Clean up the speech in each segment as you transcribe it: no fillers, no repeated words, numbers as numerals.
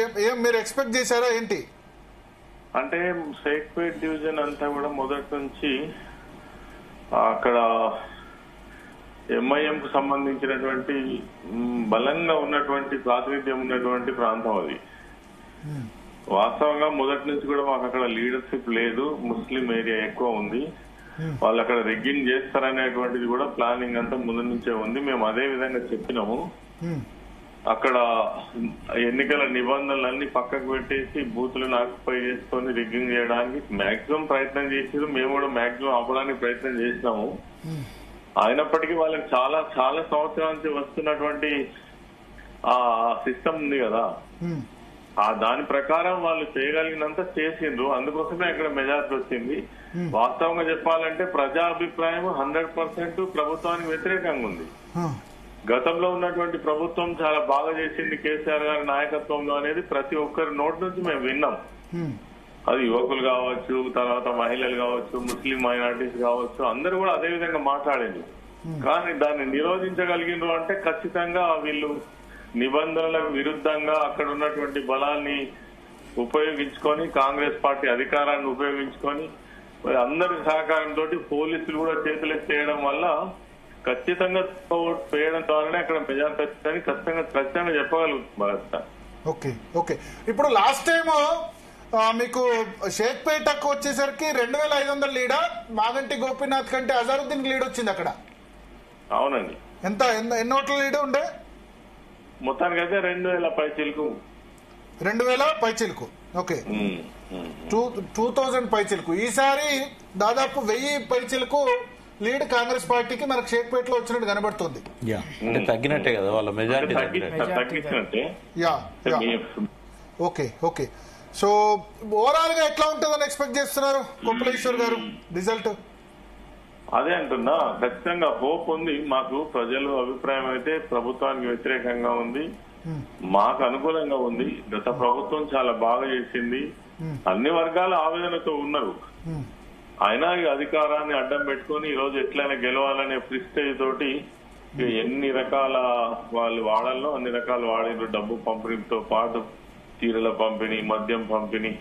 ఏం మీరు ఎక్స్పెక్ట్ చేశారా ఏంటి? అంటే షేక్పేట్ డివిజన్ అంతా కూడా మొదటి నుంచి అక్కడ ఎంఐఎం కు సంబంధించినటువంటి బలంగా ఉన్నటువంటి ప్రాతినిధ్యం ఉన్నటువంటి ప్రాంతం అది. వాస్తవంగా మొదటి నుంచి కూడా మాకు అక్కడ లీడర్షిప్ లేదు, ముస్లిం ఏరియా ఎక్కువ ఉంది, వాళ్ళు అక్కడ రిగ్గింగ్ చేస్తారనేటువంటిది కూడా ప్లానింగ్ అంతా ముందు నుంచే ఉంది. మేము అదే విధంగా చెప్పినాము. అక్కడ ఎన్నికల నిబంధనలన్నీ పక్కకు పెట్టేసి బూతులను ఆక్యుపై చేసుకొని రిగ్గింగ్ చేయడానికి మాక్సిమం ప్రయత్నం చేసారు. మేము కూడా మాక్సిమం ఆపడానికి ప్రయత్నం చేసినాము. అయినప్పటికీ వాళ్ళకి చాలా చాలా సంవత్సరాల నుంచి వస్తున్నటువంటి ఆ సిస్టమ్ ఉంది కదా, ఆ దాని ప్రకారం వాళ్ళు చేయగలిగినంత చేసిండ్రు. అందుకోసమే అక్కడ మెజారిటీ వచ్చింది. వాస్తవంగా చెప్పాలంటే ప్రజాభిప్రాయం 100% ప్రభుత్వానికి వ్యతిరేకంగా ఉంది. గతంలో ఉన్నటువంటి ప్రభుత్వం చాలా బాగా చేసింది కేసీఆర్ గారి నాయకత్వంలో అనేది ప్రతి ఒక్కరి నోటి నుంచి మేము విన్నాం. అది యువకులు కావచ్చు, తర్వాత మహిళలు కావచ్చు, ముస్లిం మైనారిటీస్ కావచ్చు, అందరూ కూడా అదే విధంగా మాట్లాడింది. కానీ దాన్ని నిరోధించగలిగినారు అంటే ఖచ్చితంగా వీళ్ళు నిబంధనలకు విరుద్ధంగా అక్కడ ఉన్నటువంటి బలాన్ని ఉపయోగించుకొని కాంగ్రెస్ పార్టీ అధికారాన్ని ఉపయోగించుకొని అందరి సహకారంతో పోలీసులు కూడా చేతులెత్తేయడం వల్ల ఖచ్చితంగా ఓటు వేయడం ద్వారానే అక్కడ మెజారిటీ వచ్చిందని ఖచ్చితంగా చెప్పగలుగుతున్నారు. Okay okay. ఇప్పుడు లాస్ట్ టైం మీకు షేక్పేటకు వచ్చేసరికి 2500 లీడా, మాగంటి గోపీనాథ్ కంటే అజారుద్దీన్ లీడ్ వచ్చింది అక్కడ. అవునండి. ఎంత ఎన్ని ఓట్ల లీడ్ ఉండే? మొత్తానికి అయితే 2000 పైచిలుకు. 2000 పైచిలుకు. ఓకే, 2000 పైచిలుకు. ఈసారి దాదాపు 1000 పైచిలుకు లీడ్ కాంగ్రెస్ పార్టీకి మనకు షేక్పేట్ లో వచ్చినట్టు కనబడుతుంది. తగ్గినట్టే కదా వాళ్ళ మెజారిటీ తగ్గించినట్టే. Okay okay. సో ఓవరాల్ గా ఎట్లా ఉంటుందని ఎక్స్పెక్ట్ చేస్తున్నారు కొప్పులేశ్వర్ గారు రిజల్ట్? అదే అంటున్నా, ఖచ్చితంగా హోప్ ఉంది మాకు. ప్రజల అభిప్రాయం అయితే ప్రభుత్వానికి వ్యతిరేకంగా ఉంది, మాకు అనుకూలంగా ఉంది. గత ప్రభుత్వం చాలా బాగా చేసింది, అన్ని వర్గాల ఆవేదనతో ఉన్నారు. అయినా ఈ అధికారాన్ని అడ్డం పెట్టుకుని ఈ రోజు ఎట్లయినా గెలవాలనే ప్రిస్టేజ్ తోటి ఎన్ని రకాల వాళ్ళు వాడాలో అన్ని రకాలు వాడిన డబ్బు పంపిణీతో పాటు చీరల పంపిణీ, మద్యం పంపిణీ,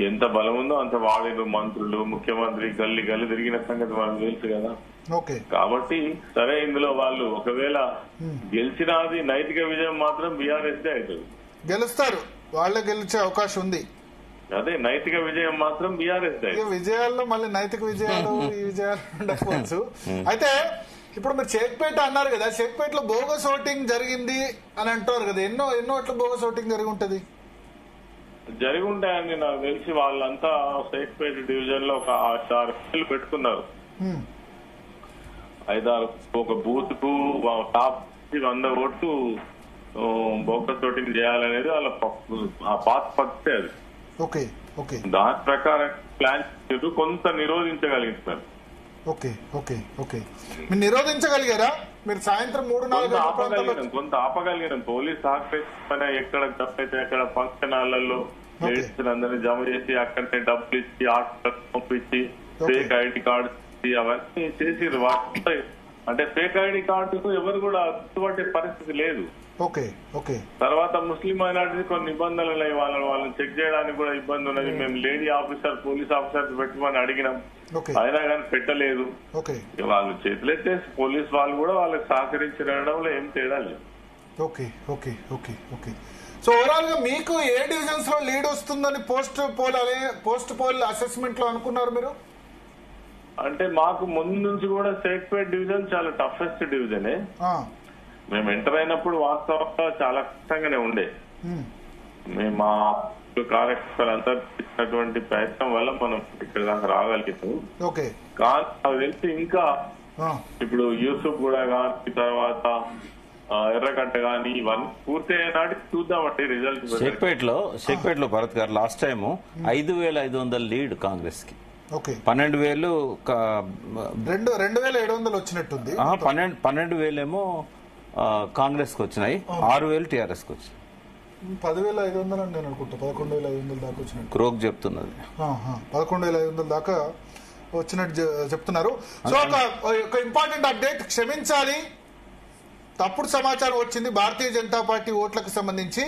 ఎంత బలం ఉందో అంత వాడిన మంత్రులు, ముఖ్యమంత్రి గల్లి గల్లి తిరిగిన సంగతి మనకు తెలుసు కదా. కాబట్టి సరే, ఇందులో వాళ్ళు ఒకవేళ గెలిచినది నైతిక విజయం మాత్రం బీఆర్ఎస్ అవుతుంది. గెలుస్తారు, వాళ్ళే గెలిచే అవకాశం ఉంది. అదే నైతిక విజయం మాత్రం బీఆర్ఎస్. విజయాల్లో మళ్ళీ నైతిక విజయాలు ఈ విజయాలు ఉండకపోవచ్చు. అయితే ఇప్పుడు మీరు షేక్పేట అన్నారు కదా, షేక్పేట లో బోగస్ ఓటింగ్ జరిగింది అని అంటారు కదా, ఎన్నో ఓట్ల బోగస్ ఓటింగ్ జరిగి ఉంటది? జరిగి ఉంటాయని నాకు తెలిసి వాళ్ళంతా షేక్పేట డివిజన్ లో ఒక 6 పెట్టుకున్నారు. 5-6 ఒక బూత్ కు టాప్ 100 ఓట్లు బోగస్ ఓటింగ్ చేయాలనేది వాళ్ళ ఆ పాత పద్ధతి. అది ఓకే ఓకే. దాని ప్రకారం ప్లాన్ చేసి కొంత నిరోధించగలుగుతున్నారు. Okay okay okay. మీరు నిరోధించగలిగారా? మీరు సాయంత్రం 3-4 కొంత ఆపగలిగినాం. పోలీస్ సహకరిస్తున్న ఎక్కడ తప్పైతే అక్కడ ఫంక్షన్ హాళ్లలో అందరినీ జమ చేసి అక్కడనే డబ్బులు ఇచ్చి ఆటోలకు పంపించి ఫేక్ ఐడి కార్డు అవన్నీ చేసి అంటే ఫేక్ ఐడి కార్డుకు ఎవరు కూడా అటువంటి పరిస్థితి లేదు. Okay okay. తర్వాత ముస్లిం మైనారిటీ కొన్ని నిబంధనలు వాళ్ళని చెక్ చేయడానికి కూడా ఇబ్బంది ఉన్నది. మేము లేడీ ఆఫీసర్, పోలీస్ ఆఫీసర్ పెట్టమని అడిగినాం, అయినా కానీ పెట్టలేదు. వాళ్ళు చేతులెత్తే పోలీస్ వాళ్ళు కూడా వాళ్ళకి సహకరించడంలో ఏం తేడా లేదు. Okay okay okay okay. So overall గా మీకు ఏ డివిజన్స్ లో లీడ్ వస్తుందని పోస్ట్ పోల్ అసెస్మెంట్ లో అనుకున్నారు మీరు? అంటే మాకు ముందు నుంచి కూడా షేక్పేట్ డివిజన్ చాలా టఫెస్ట్ డివిజనే. మేము ఎంటర్ అయినప్పుడు వాస్తవంగా చాలా కష్టంగానే ఉండే. మేము మా కార్యకర్తలంతా చేసినటువంటి ప్రయత్నం వల్ల మనం ఇక్కడ దాకా రాగలిగాము. కానీ నాకు తెలిసి ఇంకా ఇప్పుడు యూసుఫ్ కూడా కానీ, తర్వాత ఎర్రగడ్డ కానీ ఇవన్నీ పూర్తి అయినాటి చూద్దామంటే రిజల్ట్. షేక్పేట్ లో భరత్ గారు లాస్ట్ టైం 5500 లీడ్ కాంగ్రెస్ కి, 12,000 2700 వచ్చినట్టుంది. 12,000 ఏమో కాంగ్రెస్ కు వచ్చినాయి, 6,000 టీఆర్ఎస్ కు వచ్చినాయి. 10,500 అని నేను అనుకుంటా, 11,500 దాకా వచ్చినట్టు క్రోక్ చెప్తున్నది. 11,500 దాకా వచ్చినట్టు చెప్తున్నారు. సో ఒక ఇంపార్టెంట్ అప్డేట్, క్షమించాలి, తప్పుడు సమాచారం వచ్చింది భారతీయ జనతా పార్టీ ఓట్లకు సంబంధించి.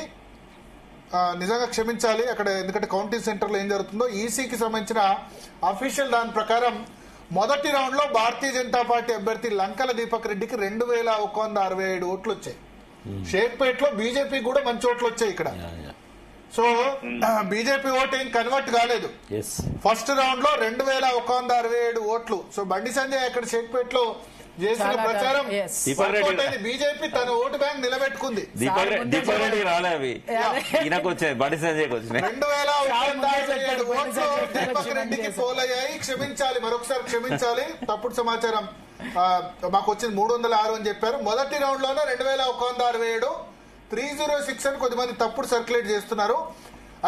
నిజంగా క్షమించాలి అక్కడ, ఎందుకంటే కౌంటింగ్ సెంటర్ లో ఏం జరుగుతుందో. ఈసీకి సంబంధించిన అఫీషియల్ దాని ప్రకారం మొదటి రౌండ్ లో భారతీయ జనతా పార్టీ అభ్యర్థి లంకల దీపక్ రెడ్డికి 2167 ఓట్లు వచ్చాయి. షేక్పేట్ లో బీజేపీ కూడా మంచి ఓట్లు వచ్చాయి ఇక్కడ. సో బీజేపీ ఓటు ఏం కన్వర్ట్ కాలేదు. ఫస్ట్ రౌండ్ లో 2167 ఓట్లు. సో బండి సంజయ్ అక్కడ షేక్పేట్ లో చేసిన ప్రచారం బీజేపీ తన ఓటు బ్యాంక్ నిలబెట్టుకుంది. దీపక్ రెడ్డి రాలే, అవి ఈయనకు వచ్చాయి, బండి సంజయ్కి వచ్చినాయి. 2167 ఓట్లు దీపక్ రెడ్డికి పోలయ్యాయి. క్షమించాలి, మరొకసారి క్షమించాలి, తప్పుడు సమాచారం మాకు వచ్చింది. 306 అని చెప్పారు. మొదటి రౌండ్ లోనే 2167, 306 అని కొద్దిమంది తప్పుడు సర్క్యులేట్ చేస్తున్నారు.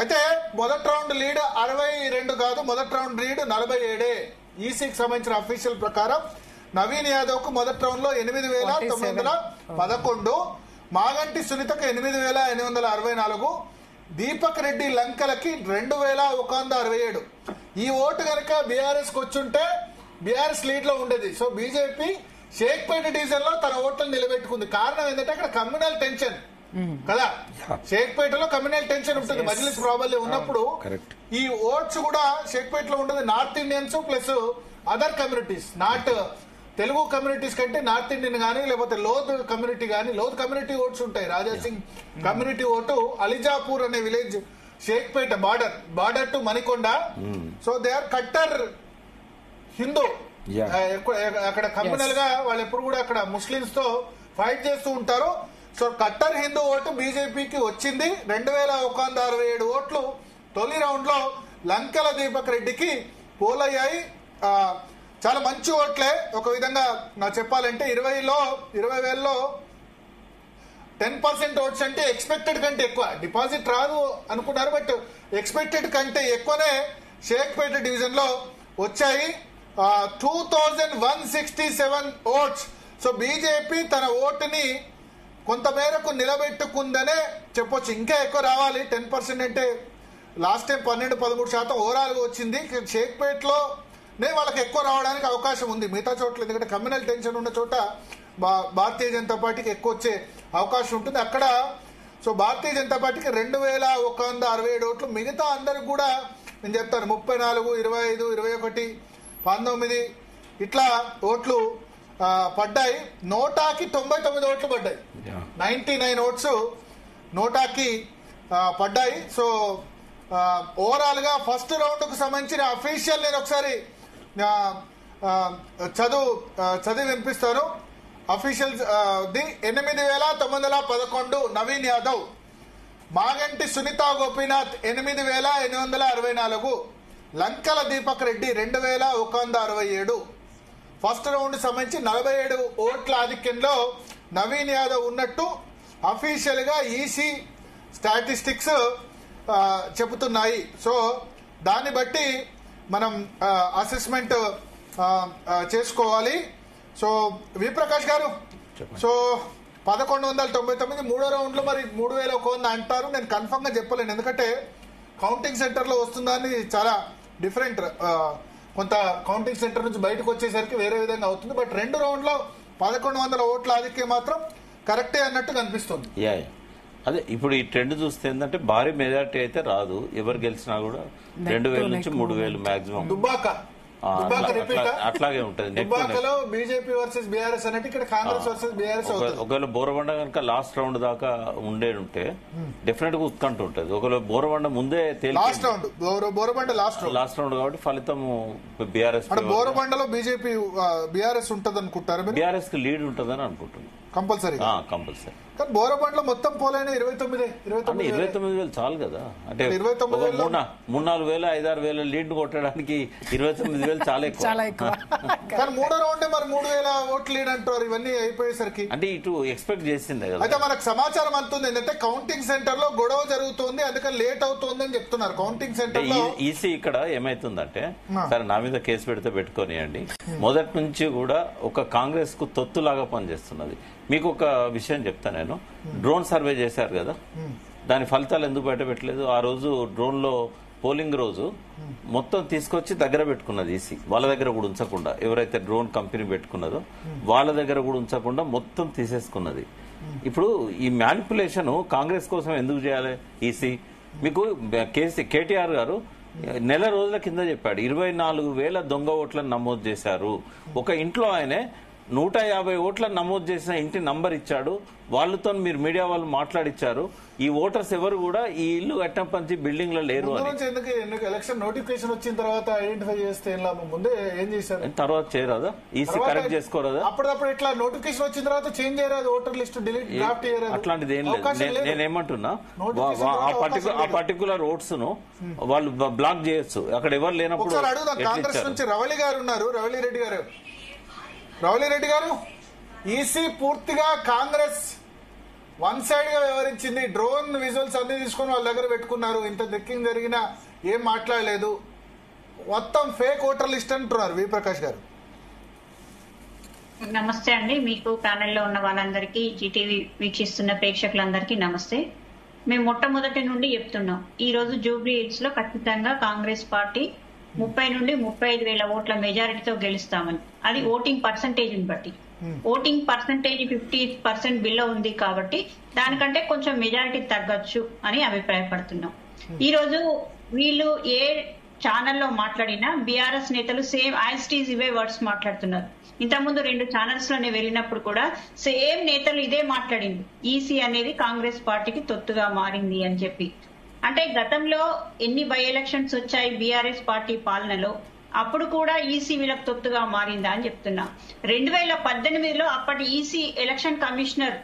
అయితే మొదటి రౌండ్ లీడ్ 62 కాదు, మొదటి రౌండ్ లీడ్ 47. ఈసీకి సంబంధించిన అఫీషియల్ ప్రకారం నవీన్ యాదవ్ కు మొదటి రౌండ్ లో 8911, మాగంటి సునీతకు 8864, దీపక్ రెడ్డి లంకలకి 2167. ఈ ఓటు కనుక బీఆర్ఎస్ కు వచ్చుంటే బీఆర్ఎస్ లీడ్ లో ఉండేది. సో బీజేపీ షేక్పేట డివిజన్ లో తన ఓట్లను నిలబెట్టుకుంది. కారణం ఏంటంటే అక్కడ కమ్యూనల్ టెన్షన్ కదా, షేక్పేటలో కమ్యూనల్ టెన్షన్ ఉంటుంది. మజ్లిస్ ప్రాబల్యం ఉన్నప్పుడు ఈ ఓట్స్ కూడా షేక్పేట్ లో ఉండదు. North Indians plus other communities, not Telugu communities కంటే నార్త్ ఇండియన్ గానీ లేకపోతే లోద్ కమ్యూనిటీ గానీ, లోద్ కమ్యూనిటీ ఓట్స్ ఉంటాయి. రాజాసింగ్ కమ్యూనిటీ ఓటు అలిజాపూర్ అనే village, Shaikpet border to Manikonda. So they are కట్టర్ హిందూ. అక్కడ కమ్యూనల్ గా వాళ్ళు ఎప్పుడు కూడా అక్కడ ముస్లింస్ తో ఫైట్ చేస్తూ ఉంటారు. సో కట్టర్ హిందూ ఓటు బీజేపీకి వచ్చింది. 2167 ఓట్లు తొలి రౌండ్ లో లంకల దీపక్ రెడ్డికి పోలయ్యాయి. చాలా మంచి ఓట్లే. ఒక విధంగా చెప్పాలంటే 20,000లో 10% ఓట్స్ అంటే ఎక్స్పెక్టెడ్ కంటే ఎక్కువ. డిపాజిట్ రాదు అనుకున్నారు, బట్ ఎక్స్పెక్టెడ్ కంటే ఎక్కువనే షేక్పేట డివిజన్ లో వచ్చాయి. 2167 ఓట్స్. సో బీజేపీ తన ఓటుని కొంతమేరకు నిలబెట్టుకుందనే చెప్పొచ్చు. ఇంకా ఎక్కువ రావాలి. 10% అంటే లాస్ట్ టైం 12-13% ఓవరాల్ గా వచ్చింది. షేక్పేట్ లోనే వాళ్ళకి ఎక్కువ రావడానికి అవకాశం ఉంది, మిగతా చోట్ల ఎందుకంటే కమ్యూనల్ టెన్షన్ ఉన్న చోట భారతీయ జనతా పార్టీకి ఎక్కువ వచ్చే అవకాశం ఉంటుంది అక్కడ. సో భారతీయ జనతా పార్టీకి 2167 ఓట్లు. మిగతా అందరికి కూడా నేను చెప్తాను 34, 25, 21, 19 ఇట్లా ఓట్లు పడ్డాయి. నోటాకి 99 ఓట్లు పడ్డాయి. 99 ఓట్స్ నోటాకి పడ్డాయి. సో ఓవరాల్ గా ఫస్ట్ రౌండ్ కు సంబంధించిన అఫీషియల్ నేను ఒకసారి చదివి వినిపిస్తాను. Official the 8911 Naveen Yadav, Maganti Sunitha Gopinath 8864, Lankala Deepak Reddy 2167. First round సంబంధించి 47 ఓట్ల ఆధిక్యంలో నవీన్ యాదవ్ ఉన్నట్టు అఫీషియల్ గా ఈసీ స్టాటిస్టిక్స్ చెబుతున్నాయి. సో దాన్ని బట్టి మనం అసెస్మెంట్ చేసుకోవాలి. సో విప్రకాష్ గారు, సో 1199 మూడో రౌండ్ లో మరి 3100 అంటారు. నేను కన్ఫర్మ్ గా చెప్పలేను, ఎందుకంటే కౌంటింగ్ సెంటర్ లో వస్తుందని చాలా డిఫరెంట్. కొంత కౌంటింగ్ సెంటర్ నుంచి బయటకు వచ్చేసరికి వేరే విధంగా అవుతుంది. బట్ 2 రౌండ్ లో 1100 ఓట్ల ఆధిక్యం మాత్రం కరెక్టే అన్నట్టు కనిపిస్తుంది. అదే ఇప్పుడు ఈ ట్రెండ్ చూస్తే ఏంటంటే భారీ మెజార్టీ అయితే రాదు, ఎవరు గెలిచినా కూడా 2000 నుంచి 3000 మాక్సిమం. అట్లాగే ఉంటుంది. బీజేపీ వర్సెస్ బీఆర్ఎస్ అన్నట్టు ఇక్కడ కాంగ్రెస్ వర్సెస్ బీఆర్ఎస్. ఒకవేళ బోరబండ కనుక లాస్ట్ రౌండ్ దాకా ఉంటే డెఫినెట్ గా ఉత్కంఠ ఉంటుంది. ఒకవేళ బోరబండ ముందే బోరబండ లాస్ట్ రౌండ్ కాబట్టి ఫలితం బీఆర్ఎస్. బోరబండలో బీజేపీ బీఆర్ఎస్ ఉంటది అనుకుంటారు, బీఆర్ఎస్ కి లీడ్ ఉంటదని అనుకుంటున్నాను కంపల్సరీ. కానీ బోరబండలో మొత్తం పోలైన 29,000 చాలు కదా. అంటే 3-4,000 5-6,000 లీడ్ కొట్టడానికి 29,000 చాలా ఎక్కువ. కానీ మూడో రౌండ్ మరి 3,000 ఓట్లు లీడ్ అంటారు. ఇవన్నీ అయిపోయేసరికి అంటే ఇటు ఎక్స్పెక్ట్ చేసిందే కదా. అయితే మనకు సమాచారం అంతుంది ఏంటంటే కౌంటింగ్ సెంటర్ లో గొడవ జరుగుతోంది, అందుకని లేట్ అవుతోంది అని చెప్తున్నారు. కౌంటింగ్ సెంటర్ లో ఈసీ ఇక్కడ ఏమైతుందంటే, సరే నా మీద కేసు పెడితే పెట్టుకోనియండి, మొదటి నుంచి కూడా ఒక కాంగ్రెస్ కు తొత్తులాగా పనిచేస్తున్నది. మీకు ఒక విషయం చెప్తా నేను. డ్రోన్ సర్వే చేశారు కదా, దాని ఫలితాలు ఎందుకు బయట పెట్టలేదు? ఆ రోజు డ్రోన్ లో పోలింగ్ రోజు మొత్తం తీసుకొచ్చి దగ్గర పెట్టుకున్నది ఈసీ. వాళ్ళ దగ్గర కూడా ఉంచకుండా, ఎవరైతే డ్రోన్ కంపెనీ పెట్టుకున్నదో వాళ్ళ దగ్గర కూడా ఉంచకుండా మొత్తం తీసేసుకున్నది. ఇప్పుడు ఈ మ్యానిపులేషన్ కాంగ్రెస్ కోసం ఎందుకు చేయాలి ఈసీ? మీకు కేటీఆర్ గారు నెల రోజుల కింద చెప్పాడు 24,000 దొంగ ఓట్లను నమోదు చేశారు. ఒక ఇంట్లో ఆయనే 150 ఓట్లను నమోదు చేసిన ఇంటి నంబర్ ఇచ్చాడు. వాళ్ళతో మీరు మీడియా వాళ్ళు మాట్లాడిచ్చారు. ఈ ఓటర్స్ ఎవరు కూడా ఈ ఇల్లు కట్టంపంచి బిల్డింగ్ లో లేరు అని. ఎలక్షన్ నోటిఫికేషన్ వచ్చిన తర్వాత ఐడెంటిఫై చేస్తే ముందే ఏం చేశారు? తర్వాత చేయరాదా? EC correct చేసుకోరాదా? అప్పుడప్పుడు ఇట్లా నోటిఫికేషన్ వచ్చిన తర్వాత చేంజ్ చేయరాదు, ఓటర్ లిస్ట్ డిలీట్ డ్రాఫ్ట్ చేయరాదు. అట్లాంటిది ఏం లేదు. నేనేమంటున్నా, ఆ పర్టికులర్ ఓట్స్ ను వాళ్ళు బ్లాక్ చేయొచ్చు. అక్కడ ఎవరు లేనప్పుడు. కాంగ్రెస్ నుంచి రవళి గారు ఉన్నారు, రవళి రెడ్డి గారు, ఈసీ పూర్తిగా కాంగ్రెస్ వన్ సైడ్ గా వ్యవహరించింది. డ్రోన్ విజువల్స్ అన్ని తీసుకొని వాళ్ళ దగ్గర పెట్టుకున్నారు. ఇంత చెక్కింగ్ జరిగినా ఏం మాట్లాడలేదు. మొత్తం ఫేక్ ఓటర్ లిస్ట్ అంటున్నారు వి ప్రకాష్ గారు. నమస్తే అండి. మీకు ప్యానెల్లో ఉన్న వాళ్ళందరికీ, జీటీవీ వీక్షిస్తున్న ప్రేక్షకులందరికీ నమస్తే. మేము మొట్టమొదటి నుండి చెప్తున్నాం, ఈ రోజు జూబ్లీ హిల్స్ లో ఖచ్చితంగా కాంగ్రెస్ పార్టీ 30 నుండి 35,000 ఓట్ల మెజారిటీతో గెలుస్తామని. అది ఓటింగ్ పర్సంటేజ్ బట్టి. ఓటింగ్ పర్సంటేజ్ 50% బిలో ఉంది కాబట్టి దానికంటే కొంచెం మెజారిటీ తగ్గొచ్చు అని అభిప్రాయపడుతున్నాం. ఈ రోజు వీళ్ళు ఏ ఛానల్లో మాట్లాడినా బీఆర్ఎస్ నేతలు సేమ్ యాజ్ ఇవే వర్డ్స్ మాట్లాడుతున్నారు. ఇంతకుముందు 2 ఛానల్స్ లోనే వెళ్ళినప్పుడు కూడా సేమ్ నేతలు ఇదే మాట్లాడింది, ఈసీ అనేది కాంగ్రెస్ పార్టీకి తొత్తుగా మారింది అని చెప్పి. అంటే గతంలో ఎన్ని బై ఎలక్షన్స్ వచ్చాయి బీఆర్ఎస్ పార్టీ పాలనలో, అప్పుడు కూడా ఈసీ వీళ్ళకి తొత్తుగా మారిందా అని చెప్తున్నా. 2018లో అప్పటి ఈసీ ఎలక్షన్ కమిషనర్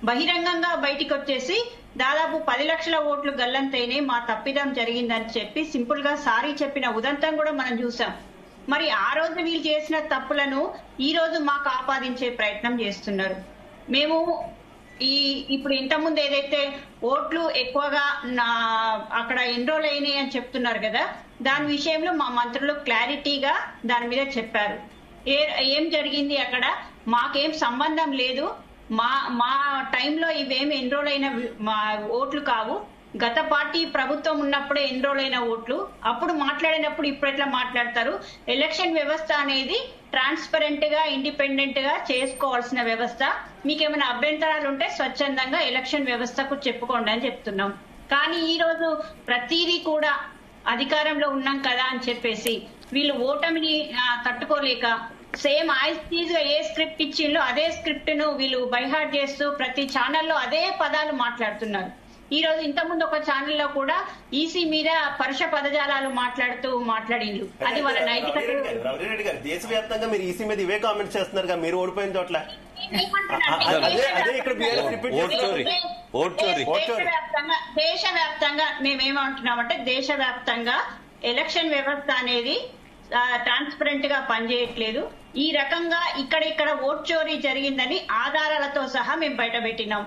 బహిరంగంగా బయటికి వచ్చేసి దాదాపు 10 లక్షల ఓట్లు గల్లంతైనే, మా తప్పిదం జరిగిందని చెప్పి సింపుల్ గా సారీ చెప్పిన ఉదంతం కూడా మనం చూసాం. మరి ఆ రోజు వీళ్ళు చేసిన తప్పులను ఈ రోజు మాకు ఆపాదించే ప్రయత్నం చేస్తున్నారు. మేము ఇప్పుడు ఇంతకుముందు ఏదైతే ఓట్లు ఎక్కువగా అక్కడ ఎన్రోల్ అయినాయి అని చెప్తున్నారు కదా, దాని విషయంలో మా మంత్రులు క్లారిటీగా దాని మీద చెప్పారు. ఏం జరిగింది అక్కడ మాకేం సంబంధం లేదు, మా టైంలో ఇవేమి ఎన్రోల్ అయిన ఓట్లు కావు, గత పార్టీ ప్రభుత్వం ఉన్నప్పుడే ఎన్రోల్ అయిన ఓట్లు. అప్పుడు మాట్లాడినప్పుడు ఇప్పుడు ఎట్లా మాట్లాడతారు? ఎలక్షన్ వ్యవస్థ అనేది ట్రాన్స్పరెంట్ గా, ఇండిపెండెంట్ గా చేసుకోవాల్సిన వ్యవస్థ. మీకేమైనా అభ్యంతరాలు ఉంటే స్వచ్ఛందంగా ఎలక్షన్ వ్యవస్థకు చెప్పుకోండి అని చెప్తున్నాం. కానీ ఈ రోజు ప్రతిదీ కూడా అధికారంలో ఉన్నాం కదా అని చెప్పేసి వీళ్ళు ఓటమిని తట్టుకోలేక సేమ్ యాజ్ గా ఏ స్క్రిప్ట్ ఇచ్చిందో అదే స్క్రిప్ట్ ను వీళ్ళు బైహార్ట్ చేస్తూ ప్రతి ఛానల్లో అదే పదాలు మాట్లాడుతున్నారు. ఈ రోజు ఇంతకుముందు ఒక ఛానల్లో కూడా ఈసీ మీద పరుష పదజాలాలు మాట్లాడిండ్రు. అది వాళ్ళ నైతికత. దేశవ్యాప్తంగా మీరు ఈసీ మీద ఇవే కామెంట్స్ చేస్తున్నారు, మీరు ఓడిపోయిన చోట్ల. దేశవ్యాప్తంగా మేమేమంటున్నామంటే, దేశవ్యాప్తంగా ఎలక్షన్ వ్యవస్థ అనేది ట్రాన్స్పరెంట్ గా పనిచేయట్లేదు. ఈ రకంగా ఇక్కడిక్కడ ఓట్ చోరీ జరిగిందని ఆధారాలతో సహా మేము బయటపెట్టినాం.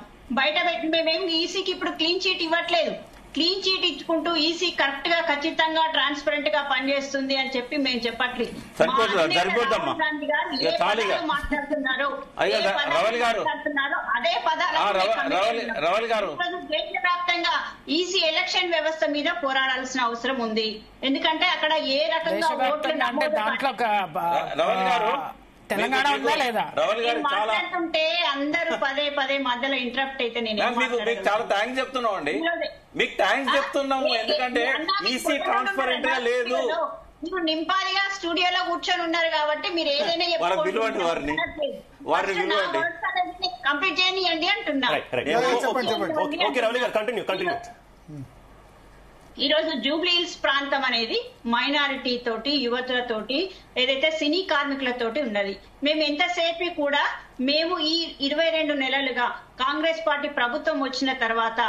మేమేం ఈసీకి ఇప్పుడు క్లీన్ చీట్ ఇవ్వట్లేదు. క్లీన్ చీట్ ఇచ్చుకుంటూ ఈసీ కరెక్ట్ గా, ఖచ్చితంగా, ట్రాన్స్పరెంట్ గా పనిచేస్తుంది అని చెప్పి మేము చెప్పట్లేదు. మాట్లాడుతున్నారు అదే పదాలు. దేశవ్యాప్తంగా ఈసీ ఎలక్షన్ వ్యవస్థ మీద పోరాడాల్సిన అవసరం ఉంది. ఎందుకంటే అక్కడ ఏ రకంగా తెలంగాణ ఉందా లేదా మాట్లాడుతుంటే అందరూ పదే పదే మధ్యలో ఇంటరప్ట్ అయితే నేను మీకు చాలా థ్యాంక్స్ చెప్తున్నాం అండి. మీకు థ్యాంక్స్ చెప్తున్నాము, ఎందుకంటే ఈసీ ట్రాన్స్పరెంట్ గా లేదు. మీరు నింపాదిగా స్టూడియోలో కూర్చొని ఉన్నారు కాబట్టి మీరు ఏదైనా కంప్లీట్ చేయనియండి అంటున్నా. ఈ రోజు జూబ్లీ హిల్స్ ప్రాంతం అనేది మైనారిటీ తోటి, యువతులతోటి, ఏదైతే సినీ కార్మికులతోటి ఉన్నది. మేము ఎంతసేపు కూడా ఈ 22 నెలలుగా కాంగ్రెస్ పార్టీ ప్రభుత్వం వచ్చిన తర్వాత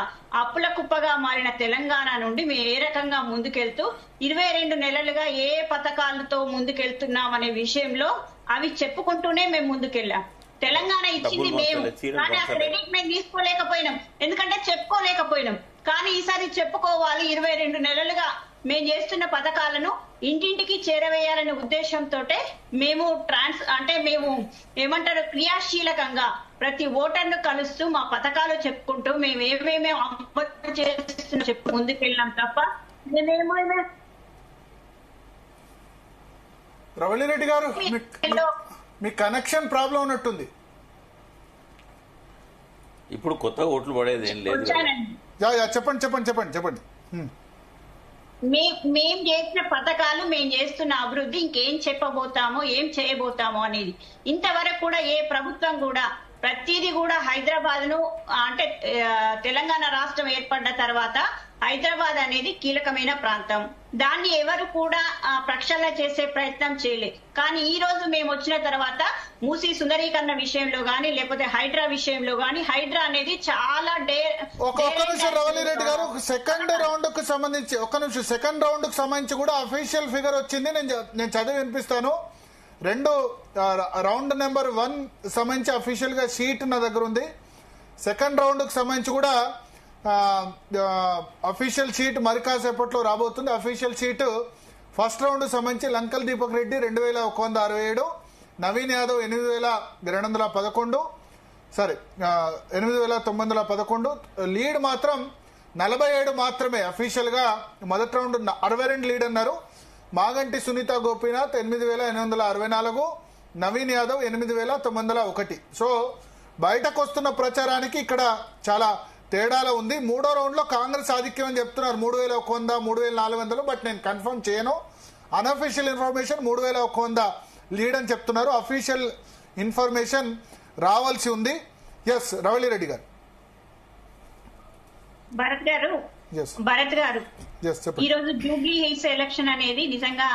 అప్పుల కుప్పగా మారిన తెలంగాణ నుండి మేము ఏ రకంగా ముందుకెళ్తూ 22 నెలలుగా ఏ పథకాలతో ముందుకెళ్తున్నాం అనే విషయంలో అవి చెప్పుకుంటూనే మేము ముందుకెళ్ళాం. తెలంగాణ ఇచ్చింది మేము, కానీ ఆ క్రెడిట్ మేము తీసుకోలేకపోయినాం, ఎందుకంటే చెప్పుకోలేకపోయినాం. కానీ ఈసారి చెప్పుకోవాలి. 22 నెలలుగా మేము చేస్తున్న పథకాలను ఇంటింటికి చేరవేయాలనే ఉద్దేశంతో మేము మేము ఏమంటారు, క్రియాశీలకంగా ప్రతి ఓటర్ను కలుస్తూ మా పథకాలు చెప్పుకుంటూ మేము ఏమేమి అమలు చేస్తున్నా చెప్పు ముందుకెళ్ళాం తప్ప రవళి రెడ్డి గారు, మీ కనెక్షన్ ప్రాబ్లం ఉన్నట్టుంది. ఇప్పుడు కొత్తగా ఓట్లు పడేది ఏం లేదు కదా. వచ్చానండి. చెప్పండి. మేం చేసిన పథకాలు, మేం చేస్తున్న అభివృద్ధి ఇంకేం చెప్పబోతామో, ఏం చేయబోతామో అనేది ఇంతవరకు కూడా ఏ ప్రభుత్వం కూడా ప్రతిదీ కూడా హైదరాబాద్ ను అంటే తెలంగాణ రాష్ట్రం ఏర్పడ్డ తర్వాత హైదరాబాద్ అనేది కీలకమైన ప్రాంతం. దాన్ని ఎవరు కూడా ప్రక్షాళన చేసే ప్రయత్నం చేయలేదు. కానీ ఈ రోజు మేము వచ్చిన తర్వాత మూసీ సుందరీకరణ విషయంలో గానీ, లేకపోతే హైడ్రా విషయంలో గానీ, హైడ్రా అనేది చాలా ఒక్క నిమిషం రవళిరెడ్డి గారు, సెకండ్ రౌండ్ కు సంబంధించి కూడా అఫీషియల్ ఫిగర్ వచ్చింది. నేను చదివి వినిపిస్తాను. రౌండ్ నెంబర్ 1 సంబంధించి అఫీషియల్ గా షీట్ నా దగ్గర ఉంది. సెకండ్ రౌండ్ కు సంబంధించి కూడా అఫీషియల్ షీట్ మరి కాసేపట్లో రాబోతుంది. అఫీషియల్ షీట్ ఫస్ట్ రౌండ్ సంబంధించి లంకల్ దీపక్ రెడ్డి 2167, నవీన్ యాదవ్ 8211, 8911. లీడ్ మాత్రం 47 మాత్రమే. అఫీషియల్ గా మొదటి రౌండ్ 62 లీడ్ అన్నారు. మాగంటి సునీత గోపీనాథ్ 8864, నవీన్ యాదవ్ 8901. సో బయటకు వస్తున్న ప్రచారానికి ఇక్కడ చాలా తేడాలో ఉంది. మూడో రౌండ్ లో కాంగ్రెస్ ఆధిక్యం అని చెప్తున్నారు, 3100, 3400. బట్ నేను కన్ఫర్మ్ చేయను. అన్అఫీషియల్ ఇన్ఫర్మేషన్ 3100 లీడ్ అని చెప్తున్నారు. అఫీషియల్ ఇన్ఫర్మేషన్ రావాల్సి ఉంది. ఎస్ రవళిరెడ్డి గారు. భరత్ గారు ఈ రోజు జూబ్లీ హిల్స్ ఎలక్షన్ అనేది నిజంగా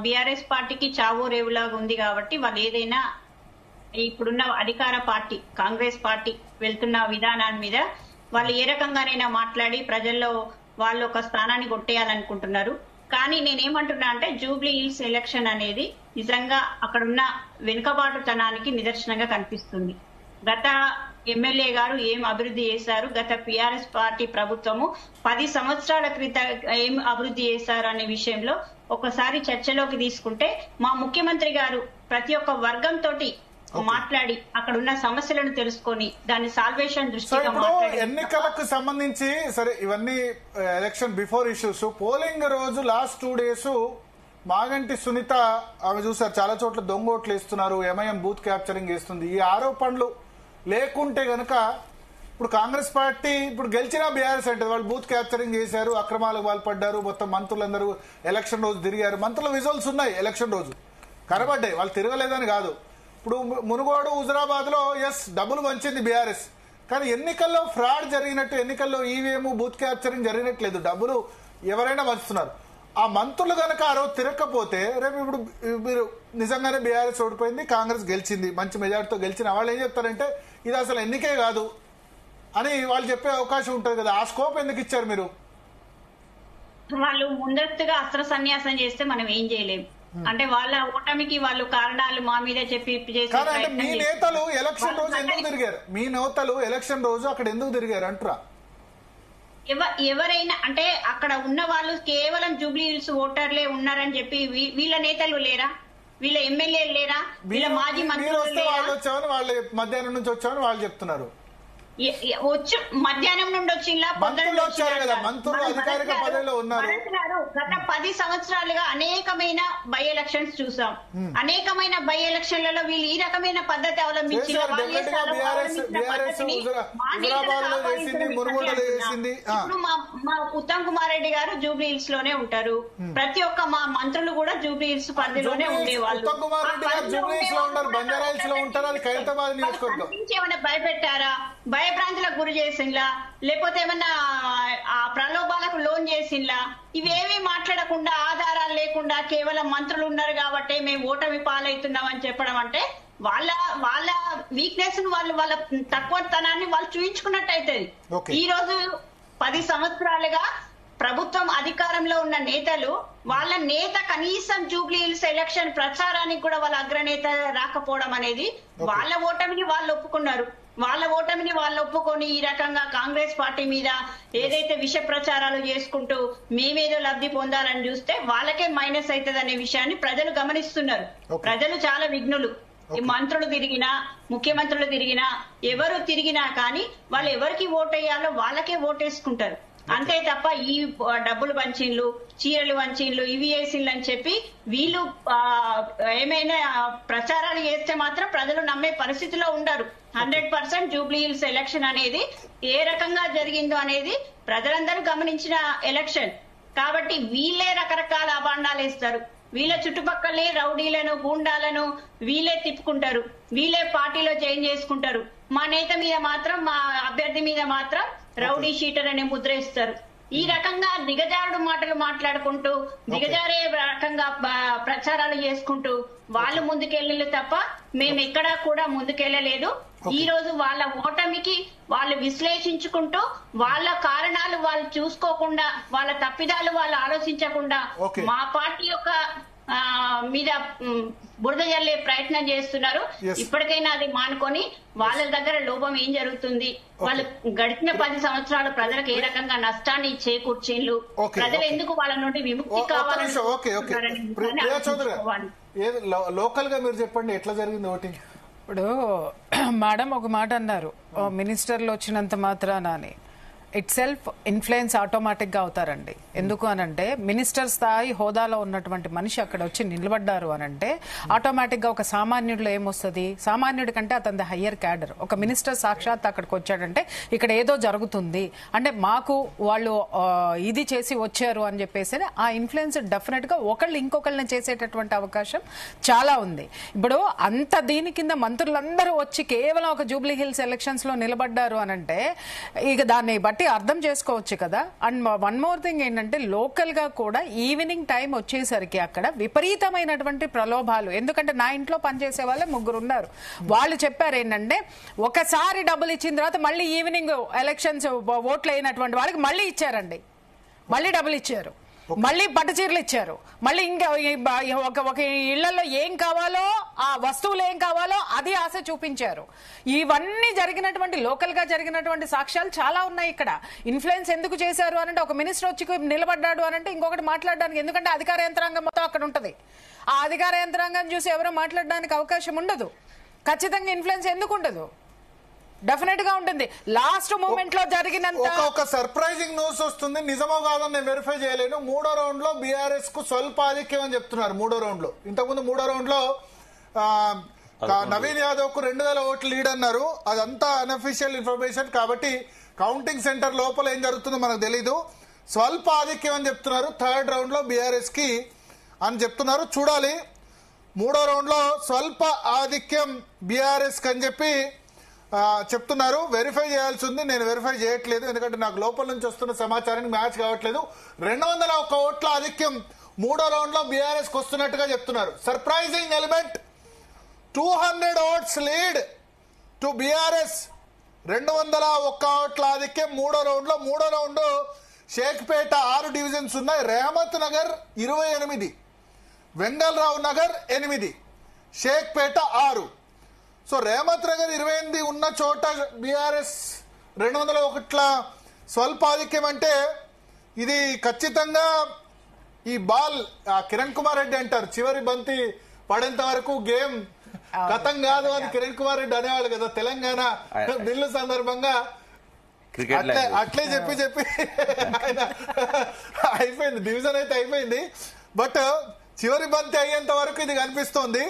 బీఆర్ఎస్ పార్టీకి చావో రేవులాగా ఉంది. కాబట్టి వాళ్ళు ఏదైనా ఇప్పుడున్న అధికార పార్టీ కాంగ్రెస్ పార్టీ వెళ్తున్న విధానాన్ని మీద వాళ్ళు ఏ రకంగానైనా మాట్లాడి ప్రజల్లో వాళ్ళు ఒక స్థానాన్ని కొట్టేయాలనుకుంటున్నారు. కానీ నేనేమంటున్నా అంటే జూబ్లీ హిల్స్ ఎలక్షన్ అనేది నిజంగా అక్కడున్న వెనుకబాటుతనానికి నిదర్శనంగా కనిపిస్తుంది. గత ఎమ్మెల్యే గారు ఏం అభివృద్ధి చేశారు, గత టీఆర్ఎస్ పార్టీ ప్రభుత్వము 10 సంవత్సరాల క్రితం ఏం అభివృద్ధి చేశారు అనే విషయంలో ఒకసారి చర్చలోకి తీసుకుంటే మా ముఖ్యమంత్రి గారు ప్రతి ఒక్క వర్గం తోటి మాట్లాడి అక్కడ ఉన్న సమస్యలను తెలుసుకొని దాని సాల్వేషన్ దృష్టిగా ఎన్నికలకు సంబంధించి సరే ఇవన్నీ ఎలక్షన్ బిఫోర్ ఇష్యూస్. పోలింగ్ రోజు లాస్ట్ 2 days మాగంటి సునీత ఆమె చూసారు చాలా చోట్ల దొంగ ఓట్లు వేస్తున్నారు, ఎంఐఎం బూత్ క్యాప్చరింగ్ చేస్తుంది. ఈ ఆరోపణలు లేకుంటే గనక ఇప్పుడు కాంగ్రెస్ పార్టీ ఇప్పుడు గెలిచినా బీఆర్ఎస్ అంటే వాళ్ళు బూత్ క్యాప్చరింగ్ చేశారు, అక్రమాలకు పాల్పడ్డారు, మొత్తం మంత్రులందరూ ఎలక్షన్ రోజు తిరిగారు. మంత్రుల విజువల్స్ ఉన్నాయి, ఎలక్షన్ రోజు కనబడ్డాయి, వాళ్ళు తిరగలేదని కాదు. ఇప్పుడు మునుగోడు హుజరాబాద్ లో డబ్బులు వంచింది బీఆర్ఎస్, కానీ ఎన్నికల్లో ఫ్రాడ్ జరిగినట్టు, ఎన్నికల్లో ఈవీఎం బూత్ క్యాప్చరింగ్ జరిగినట్లేదు, డబ్బులు ఎవరైనా వంచుతున్నారు. ఆ మంత్రులు గనక ఆ రోజు తిరగకపోతే రేపు ఇప్పుడు మీరు నిజంగానే బీఆర్ఎస్ ఓడిపోయింది, కాంగ్రెస్ గెలిచింది, మంచి మెజార్టీతో గెలిచిన వాళ్ళు ఏం చెప్తారంటే ఇది అసలు ఎన్నికే కాదు అని వాళ్ళు చెప్పే అవకాశం ఉంటుంది కదా. ఆ స్కోప్ ఎందుకు ఇచ్చారు మీరు? వాళ్ళు ముందస్తుగా అస్త్ర సన్యాసం చేస్తే మనం ఏం చేయలేము. అంటే వాళ్ళ ఓటమికి వాళ్ళు కారణాలు మా మీద చెప్పి అంటే మీ నేతలు ఎలక్షన్ రోజు ఎందుకు తిరిగారు? మీ నేతలు ఎలక్షన్ రోజు అక్కడ ఎందుకు తిరిగారు అంటారా? ఎవరైనా అంటే అక్కడ ఉన్న వాళ్ళు కేవలం జూబ్లీ హిల్స్ ఓటర్లే ఉన్నారని చెప్పి వీళ్ళ నేతలు లేరా, వీళ్ళ ఎమ్మెల్యేలు లేరా, వీళ్ళ మాజీ మంత్రులు వాళ్ళు మధ్యాహ్నం నుంచి వచ్చామని వాళ్ళు చెప్తున్నారు. వచ్చు మధ్యాహ్నం నుండి వచ్చిందా, పొద్దున్న మంత్రులు అధికారిక పదవిలో ఉన్నారు. గత 10 సంవత్సరాలుగా అనేకమైన బై ఎలక్షన్స్ చూసాం. అనేకమైన బై ఎలక్షన్లలో వీళ్ళు ఈ రకమైన పద్ధతి అవలంబించి మా ఉత్తమ్ కుమార్ రెడ్డి గారు జూబ్లీ హిల్స్ లోనే ఉంటారు. ప్రతి ఒక్క మా మంత్రులు కూడా జూబ్లీ హిల్స్ పరిధిలోనే ఉండేవాళ్ళు. ఉత్తమ్ కుమార్ రెడ్డి గారు జూబ్లీ హిల్స్ లో ఉంటారు, బంజారాహిల్స్ లో ఉంటారు, అది ఖైరతాబాద్ నియోజకవర్గం. ఏమైనా భయపెట్టారా, భయభ్రాంతులకు గురి చేసిందా, లేకపోతే ఏమన్నా ఆ ప్రలోభాలకు లోన్ చేసిందా? ఇవేమీ మాట్లాడకుండా ఆధారాలు లేకుండా కేవలం మంత్రులు ఉన్నారు కాబట్టి మేము ఓటమి పాలవుతున్నాం అని చెప్పడం అంటే వాళ్ళ వీక్నెస్ ను వాళ్ళ తక్కువతనాన్ని వాళ్ళు చూయించుకున్నట్టు అవుతుంది. ఈ రోజు 10 సంవత్సరాలుగా ప్రభుత్వం అధికారంలో ఉన్న నేతలు వాళ్ళ నేత కనీసం జూబ్లీ హిల్స్ ఎలక్షన్ ప్రచారానికి కూడా వాళ్ళ అగ్రనేత రాకపోవడం అనేది వాళ్ళ ఓటమిని వాళ్ళు ఒప్పుకున్నారు. వాళ్ళ ఓటమిని వాళ్ళు ఒప్పుకొని ఈ రకంగా కాంగ్రెస్ పార్టీ మీద ఏదైతే విష ప్రచారాలు చేసుకుంటూ మేమేదో లబ్ధి పొందాలని చూస్తే వాళ్ళకే మైనస్ అవుతుంది అనే విషయాన్ని ప్రజలు గమనిస్తున్నారు. ప్రజలు చాలా విఘ్నులు. మంత్రులు తిరిగినా, ముఖ్యమంత్రులు తిరిగినా, ఎవరు తిరిగినా కానీ వాళ్ళు ఎవరికి ఓటేయాలో వాళ్ళకే ఓటేసుకుంటారు. అంతే తప్ప ఈ డబ్బులు వంచీన్లు, చీరలు వంచీన్లు, ఇవి వేసిండ్లు అని చెప్పి వీళ్ళు ఏమైనా ప్రచారాలు చేస్తే మాత్రం ప్రజలు నమ్మే పరిస్థితిలో ఉండరు. 100% జూబ్లీ హిల్స్ ఎలక్షన్ అనేది ఏ రకంగా జరిగిందో అనేది ప్రజలందరూ గమనించిన ఎలక్షన్ కాబట్టి వీళ్ళే రకరకాల అభాండాలు వేస్తారు. వీళ్ళ చుట్టుపక్కలే రౌడీలను గూండాలను వీళ్ళే తిప్పుకుంటారు, వీళ్ళే పార్టీలో చేంజ్ చేసుకుంటారు. మా నేత మీద మాత్రం, మా అభ్యర్థి మీద మాత్రం రౌడీ షీటర్ అనే ముద్ర ఇస్తారు. ఈ రకంగా దిగజారుడు మాటలు మాట్లాడుకుంటూ దిగజారే రకంగా ప్రచారాలు చేసుకుంటూ వాళ్ళు ముందుకెళ్ళలేదు తప్ప మేము ఎక్కడా కూడా ముందుకెళ్ళలేదు. ఈ రోజు వాళ్ళ ఓటమికి వాళ్ళు విశ్లేషించుకుంటూ వాళ్ళ కారణాలు వాళ్ళు చూసుకోకుండా, వాళ్ళ తప్పిదాలు వాళ్ళు ఆలోచించకుండా మా పార్టీ యొక్క మీద బురద జల్లే ప్రయత్నం చేస్తున్నారు. ఇప్పటికైనా అది మానుకొని వాళ్ళ దగ్గర లోపం ఏం జరుగుతుంది, వాళ్ళు గడిచిన 10 సంవత్సరాలు ప్రజలకు ఏ రకంగా నష్టాన్ని చేకూర్చిండ్రు, ప్రజలు ఎందుకు వాళ్ళ నుండి విముక్తి కావాలని లోకల్ గా మీరు చెప్పండి ఎట్లా జరిగింది ఓటింగ్. ఇప్పుడు మేడం ఒక మాట అన్నారు, మినిస్టర్లు వచ్చినంత మాత్రాన అని. ఇట్ సెల్ఫ్ ఇన్ఫ్లుయెన్స్ ఆటోమేటిక్ గా అవుతారండి. ఎందుకు అనంటే మినిస్టర్ స్థాయి హోదాలో ఉన్నటువంటి మనిషి అక్కడ వచ్చి నిలబడ్డారు అనంటే ఆటోమేటిక్ గా ఒక సామాన్యుడిలో ఏమొస్తుంది, సామాన్యుడి కంటే అతని హయ్యర్ క్యాడర్. ఒక మినిస్టర్ సాక్షాత్ అక్కడికి వచ్చాడంటే ఇక్కడ ఏదో జరుగుతుంది అంటే మాకు వాళ్ళు ఇది చేసి వచ్చారు అని చెప్పేసి ఆ ఇన్ఫ్లుయెన్స్ డెఫినెట్ గా ఒకళ్ళు ఇంకొకళ్ళని చేసేటటువంటి అవకాశం చాలా ఉంది. ఇప్పుడు అంత దీని కింద మంత్రులందరూ వచ్చి కేవలం ఒక జూబ్లీ హిల్స్ ఎలక్షన్స్ లో నిలబడ్డారు అనంటే ఇక దాన్ని బట్టి అర్థం చేసుకోవచ్చు కదా. అండ్ వన్ మోర్ థింగ్ ఏంటంటే లోకల్ గా కూడా ఈవినింగ్ టైం వచ్చేసరికి అక్కడ విపరీతమైనటువంటి ప్రలోభాలు. ఎందుకంటే నా ఇంట్లో పనిచేసే వాళ్ళే 3 ఉన్నారు. వాళ్ళు చెప్పారు ఏంటంటే ఒకసారి డబ్బులు ఇచ్చిన తర్వాత మళ్ళీ ఈవినింగ్ ఎలక్షన్స్ ఓట్లు అయినటువంటి వాళ్ళకి మళ్ళీ ఇచ్చారండి, మళ్ళీ డబ్బులు ఇచ్చారు, మళ్ళీ పట్టు చీరలు ఇచ్చారు, మళ్ళీ ఇంకా ఒక ఇళ్లలో ఏం కావాలో ఆ వస్తువులు ఏం కావాలో అది ఆశ చూపించారు. ఇవన్నీ జరిగినటువంటి లోకల్ గా జరిగినటువంటి సాక్ష్యాలు చాలా ఉన్నాయి. ఇక్కడ ఇన్ఫ్లుయెన్స్ ఎందుకు చేశారు అనంటే ఒక మినిస్టర్ వచ్చి నిలబడ్డాడు అనంటే ఇంకొకటి మాట్లాడడానికి, ఎందుకంటే అధికార యంత్రాంగం మొత్తం అక్కడ ఉంటది. ఆ అధికార యంత్రాంగం చూసి ఎవరో మాట్లాడడానికి అవకాశం ఉండదు. ఖచ్చితంగా ఇన్ఫ్లుయెన్స్ ఎందుకు ఉండదు, డెఫినెట్ గా ఉంటుంది. లాస్ట్ మూమెంట్ లో జరిగినంత ఒక సర్ప్రైజింగ్ న్యూస్ వస్తుంది, నిజమో కాదని నేను వెరిఫై చేయలేను. 3వ రౌండ్ లో బీఆర్ఎస్ కు స్వల్ప ఆధిక్యం అని చెప్తున్నారు. 3వ రౌండ్ లో, ఇంతకుముందు 3వ రౌండ్ లో నవీన్ యాదవ్ కు 2000 ఓట్లు లీడ్ అన్నారు. అదంతా అన్అఫీషియల్ ఇన్ఫర్మేషన్ కాబట్టి కౌంటింగ్ సెంటర్ లోపల ఏం జరుగుతుందో మనకు తెలీదు. స్వల్ప ఆధిక్యం అని చెప్తున్నారు 3rd రౌండ్ లో బీఆర్ఎస్ కి అని చెప్తున్నారు. చూడాలి 3వ రౌండ్ లో స్వల్ప ఆధిక్యం బీఆర్ఎస్ కి అని చెప్పి చెప్తున్నారు. వెరిఫై చేయాల్సి ఉంది, నేను వెరిఫై చేయట్లేదు ఎందుకంటే నాకు లోపల నుంచి వస్తున్న సమాచారానికి మ్యాచ్ కావట్లేదు. 201 ఓట్ల ఆధిక్యం 3వ రౌండ్ లో బీఆర్ఎస్ కి వస్తున్నట్టుగా చెప్తున్నారు. Surprising element 200 votes lead to BRS. 201 ఓట్ల ఆధిక్యం 3వ రౌండ్ లో. 3వ రౌండ్ షేక్పేట 6 డివిజన్స్ ఉన్నాయి, రేమత్ నగర్ 28, వెంగళరావు నగర్ 8, షేక్పేట 6. సో రేమత్ నగర్ 28 ఉన్న చోట బీఆర్ఎస్ 201 స్వల్ప ఆధిక్యం అంటే ఇది ఖచ్చితంగా ఈ బాల్ కిరణ్ కుమార్ రెడ్డి అంటారు, చివరి బంతి పడేంత వరకు గేమ్ గతం కాదు అని కిరణ్ కుమార్ రెడ్డి అనేవాళ్ళు కదా తెలంగాణ బిల్లు సందర్భంగా. అట్లే చెప్పి ఆయన అయిపోయింది, డివిజన్ అయితే అయిపోయింది. బట్ చివరి బంతి అయ్యేంత వరకు ఇది కనిపిస్తోంది.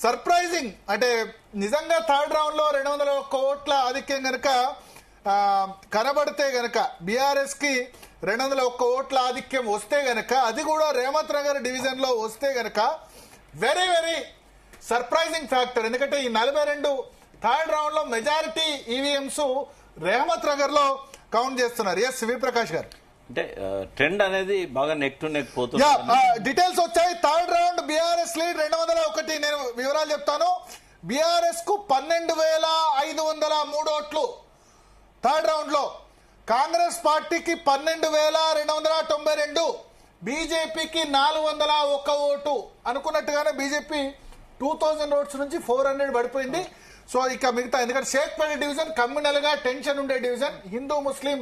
సర్ప్రైజింగ్ అంటే నిజంగా 3rd రౌండ్ లో 201 ఓట్ల ఆధిక్యం గనక కనబడితే గనక బీఆర్ఎస్ కి 201 ఓట్ల ఆధిక్యం వస్తే గనక, అది కూడా రేమత్ నగర్ డివిజన్ లో వస్తే గనక వెరీ వెరీ సర్ప్రైజింగ్ ఫ్యాక్టర్. ఎందుకంటే ఈ 42 3rd రౌండ్ లో మెజారిటీ ఈవీఎంస్ రేమత్ నగర్ లో కౌంట్ చేస్తున్నారు. ఎస్ వి ప్రకాష్ గారు, అంటే ట్రెండ్ అనేది బాగా నెక్ టు నెక్ పోతుంది. డీటెయిల్స్ వచ్చాయి. 3rd round BRS lead 201. నేను వివరాలు చెప్తాను. బీఆర్ఎస్ కు 12,503 ఓట్లు 3rd రౌండ్ లో, కాంగ్రెస్ పార్టీకి 12,292, బీజేపీకి 401 ఓటు. అనుకున్నట్టుగానే బీజేపీ 2000 ఓట్స్ నుంచి 400 పడిపోయింది. సో ఇక మిగతా, ఎందుకంటే షేక్పేట డివిజన్ కమ్యూనల్ గా టెన్షన్ ఉండే division, Hindu Muslim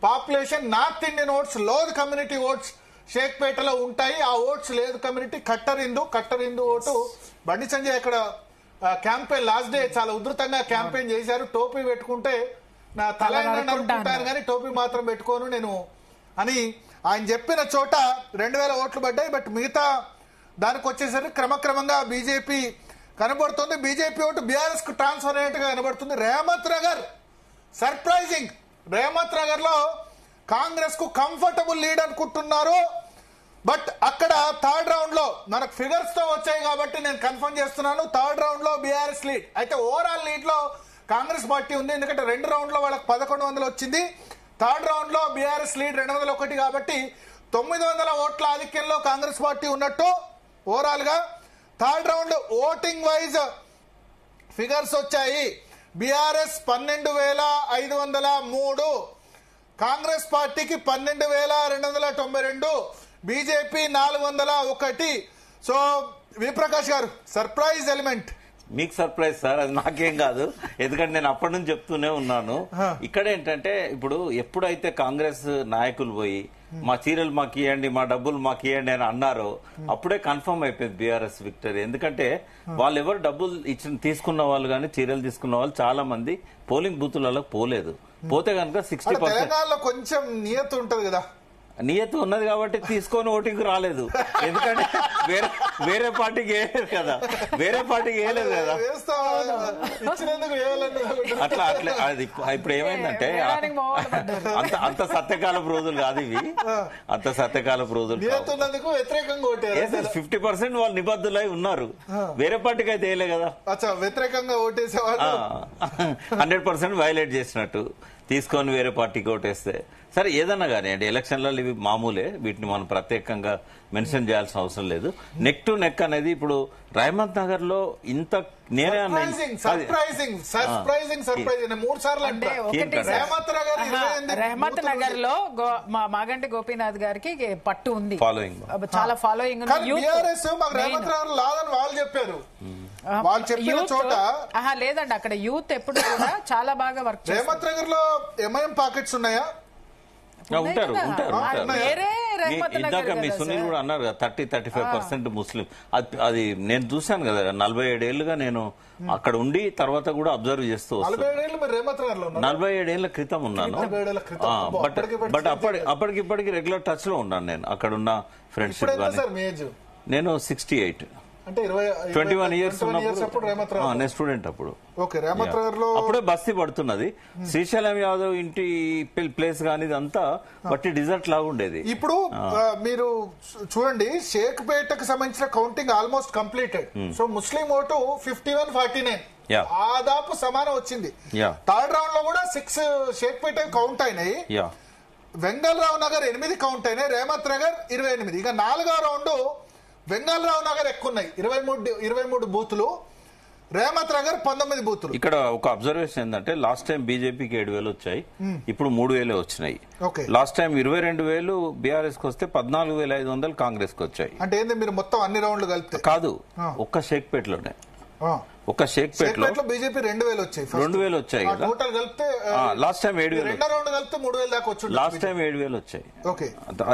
population, north Indian votes, Lodh community votes షేక్పేటలో ఉంటాయి. ఆ ఓట్స్ లేదు community cutter Hindu vote. Bandi Sanjay అక్కడ క్యాంపెయిన్ లాస్ట్ డే చాలా ఉధృతంగా క్యాంపెయిన్ చేశారు. టోపీ పెట్టుకుంటే నా తల అనుకుంటాను కానీ టోపీ మాత్రం పెట్టుకోను నేను అని ఆయన చెప్పిన చోట 2000 ఓట్లు పడ్డాయి. బట్ మిగతా దానికి వచ్చేసరికి క్రమక్రమంగా బీజేపీ కనబడుతుంది. బీజేపీ ఓటు బీఆర్ఎస్ కు ట్రాన్స్ఫర్ అయినట్టుగా కనబడుతుంది. రేవంత్ నగర్ సర్ప్రైజింగ్. రేవంత్ నగర్ లో కాంగ్రెస్ కు కంఫర్టబుల్ లీడ్ అనుకుంటున్నారు. బట్ అక్కడ థర్డ్ రౌండ్ లో మనకు ఫిగర్స్ తో వచ్చాయి కాబట్టి నేను కన్ఫర్మ్ చేస్తున్నాను, థర్డ్ రౌండ్ లో బీఆర్ఎస్ లీడ్. అయితే ఓవరాల్ లీడ్ లో కాంగ్రెస్ పార్టీ ఉంది, ఎందుకంటే 2 రౌండ్ లో వాళ్ళకి 1100 వచ్చింది. థర్డ్ రౌండ్ లో బీఆర్ఎస్ లీడ్ 201 కాబట్టి 900 ఓట్ల ఆధిక్యంలో కాంగ్రెస్ పార్టీ ఉన్నట్టు ఓవరాల్ గా. Third round voting wise figures వచ్చాయి. బీఆర్ఎస్ 12,503, కాంగ్రెస్ పార్టీకి 12,292, బీజేపీ 401. సో విప్రకాష్ గారు, సర్ప్రైజ్ ఎలిమెంట్. మీకు సర్ప్రైజ్ సార్, అది నాకేం కాదు, ఎందుకంటే నేను అప్పటి నుంచి చెప్తూనే ఉన్నాను. ఇక్కడ ఏంటంటే ఇప్పుడు ఎప్పుడైతే కాంగ్రెస్ నాయకులు పోయి మా చీరలు మాకు ఇవ్వండి, మా డబ్బులు మాకు ఇవ్వండి అని అన్నారో అప్పుడే కన్ఫర్మ్ అయిపోయింది బీఆర్ఎస్ విక్టరీ. ఎందుకంటే వాళ్ళు ఎవరు డబ్బులు తీసుకున్న వాళ్ళు కానీ చీరలు తీసుకున్న వాళ్ళు చాలా మంది పోలింగ్ బూతులలో పోలేదు. పోతే కనుక 60% తెలంగాణలో కొంచెం నియత ఉంటది కదా, నియత ఉన్నది కాబట్టి తీసుకొని ఓటింగ్ రాలేదు. ఎందుకంటే వేరే పార్టీకి వేయలేదు కదా, వేరే పార్టీకి వేయలేదు కదా. అట్లా అది ఇప్పుడు ఏమైందంటే అంత సత్యకాలపు రోజులు కాదు ఇవి, అంత సత్యకాలపు రోజులు. 50% వాళ్ళు నిబద్ధులై ఉన్నారు, వేరే పార్టీకి అయితే వేయలే కదా. వ్యతిరేకంగా ఓటేసేవాళ్ళు 100% వైలేట్ చేసినట్టు తీసుకొని వేరే పార్టీకి ఓటేస్తే సరే ఏదన్నా కానివ్వండి. ఎలక్షన్లలో ఇవి మామూలే, వీటిని మనం ప్రత్యేకంగా మెన్షన్ చేయాల్సిన అవసరం లేదు. నెక్ టు నెక్ అనేది ఇప్పుడు రేవంత్ నగర్ లో ఇంత నేనే రేవంత్ నగర్ లో మాగంటి గోపీనాథ్ గారికి పట్టు ఉంది, చాలా ఫాలోయింగ్. వాళ్ళు చెప్పారు, వాళ్ళు చెప్పిన చోట లేదండి, అక్కడ యూత్ ఎప్పుడు కూడా చాలా బాగా వర్క్. రేవంత్ నగర్ లో ఎంఐఎం పాకెట్స్ ఉన్నాయా? ఉంటారు. ఇందాక మీ సునీల్ కూడా అన్నారు కదా 30-35% ముస్లిం. అది నేను చూశాను కదా, 47 ఏళ్లుగా నేను అక్కడ ఉండి తర్వాత కూడా అబ్జర్వ్ చేస్తూ వస్తాను. 47 ఏళ్ల క్రితం ఉన్నాను. బట్ అప్పటికిప్పటికి రెగ్యులర్ టచ్ లో ఉన్నాను నేను. అక్కడ ఉన్న ఫ్రెండ్షిప్ నేను 68 21 ఇయర్స్ ఉన్నప్పుడు నేను స్టూడెంట్ అప్పుడు. అప్పుడే బస్తీ పడుతున్నది. శ్రీశైలం యాదవ్ ఇంటి ప్లేస్ కానీ ఇదంతా బట్టి డిజర్ట్ లాగా ఉండేది. ఇప్పుడు మీరు చూడండి, షేక్పేటకు సంబంధించిన కౌంటింగ్ ఆల్మోస్ట్ కంప్లీటెడ్. సో ముస్లిం ఓటు 51-49 దాదాపు సమానం వచ్చింది. థర్డ్ రౌండ్ లో కూడా 6 షేక్పేట కౌంట్ అయినాయి. వెంగళరావు నగర్ 8 కౌంట్ అయినాయి, రేవంత్ నగర్ 28. ఇక 4వ రౌండ్ వెంగళరావు నగర్ ఎక్కువ ఉన్నాయి, 23 బూతులు, రేవంత్ నగర్ 19 బూతులు. ఇక్కడ ఒక అబ్జర్వేషన్ ఏంటంటే లాస్ట్ టైం బీజేపీకి 7,000 వచ్చాయి, ఇప్పుడు 3,000 వచ్చినాయి. లాస్ట్ టైం 22,000 బీఆర్ఎస్ కి వస్తే 14,500 కాంగ్రెస్ కి వచ్చాయి. అంటే ఏంది మీరు మొత్తం అన్ని రౌండ్లు కలిపితే? కాదు, ఒక్క షేక్పేటలోనే. ఒక షేక్పేటలో బీజేపీ 2,000 వచ్చాయి, 2,000 వచ్చాయి కదా. టోటల్ కలిపితే లాస్ట్ టైం 7,000, రెండో రౌండ్ కలిపితే 3,000 దాకా వచ్చి లాస్ట్ టైం 7,000 వచ్చాయి.